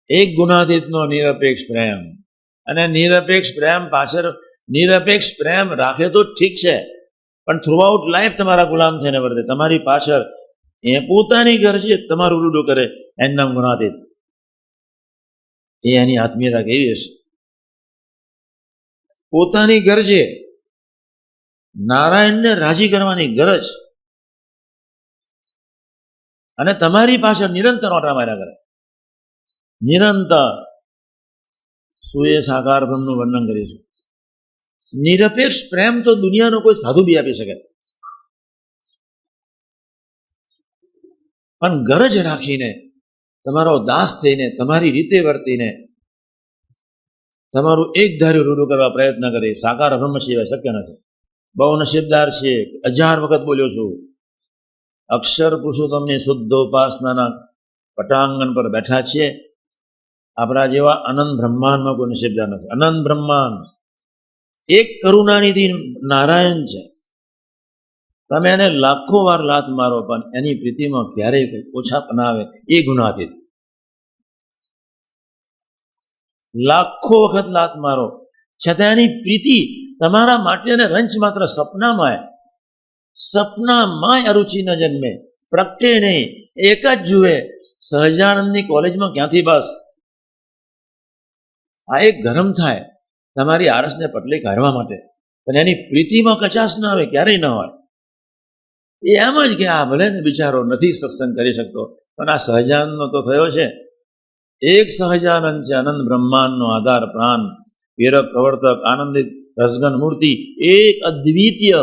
એક ગુણાતીતનો નિરપેક્ષ પ્રેમ, અને નિરપેક્ષ પ્રેમ પાછળ નિરપેક્ષ પ્રેમ રાખે તો ઠીક છે, પણ થ્રુઆઉટ લાઈફ તમારા ગુલામ થઈને વર્તે. તમારી પાછળ એ પોતાની ગરજે તમારું રૂડું કરે, એનું નામ ગુણાતીત. એ એની આત્મીયતા કેવી હશે? પોતાની ગરજે નારાયણને રાજી કરવાની ગરજ, અને તમારી પાછળ નિરંતર ઓટા માર્યા કરે, નિરંતર. શું એ સાકાર બ્રહ્મનું વર્ણન કરીશું? નિરપેક્ષ પ્રેમ તો દુનિયાનો કોઈ સાધુ બી આપી શકે, પણ ગરજ રાખીને તમારો દાસ થઈને તમારી રીતે વર્તીને તમારું એક ધાર્યું રૂડું કરવા પ્રયત્ન કરે, સાકાર બ્રહ્મ સિવાય શક્ય નથી. બહુ નસીબદાર છે, 1000 વખત બોલ્યો છું. અક્ષર પુરુષોત્તમની શુદ્ધ ઉપાસનાના પટાંગણ પર બેઠા છીએ. આપણા જેવા અનંત બ્રહ્માંડમાં કોઈ નસીબદાર નથી. અનંત બ્રહ્માંડ એક કરુણાનિધિ નારાયણ છે. તમે એને લાખો વાર લાત મારો, પણ એની પ્રીતિમાં ક્યારેય ઓછાપના આવે, એ ગુણાતીત. લાખો વખત લાત મારો છતાં એની પ્રીતિ તમારા માટે અને રંચ માત્ર સપનામાં અરુચિ ન જન્મે, પ્રગટે નહીં, એક જ જુએ. સહજાનંદની કોલેજમાં ક્યાંથી બસ આ એક ગરમ થાય તમારી આરસને પટલી કાઢવા માટે, પણ એની પ્રીતિમાં કચાશ ના આવે, ક્યારેય ન હોય. એ એમ જ કે આ ભલે ને બિચારો નથી સત્સંગ કરી શકતો, પણ આ સહજાનંદનો તો થયો છે. એક સહજાનંદ છે, અનંત બ્રહ્માંડનો આધાર પ્રાણ, પ્રેરક પ્રવર્તક આનંદિત રસગન મૂર્તિ, એક અદ્વિતીય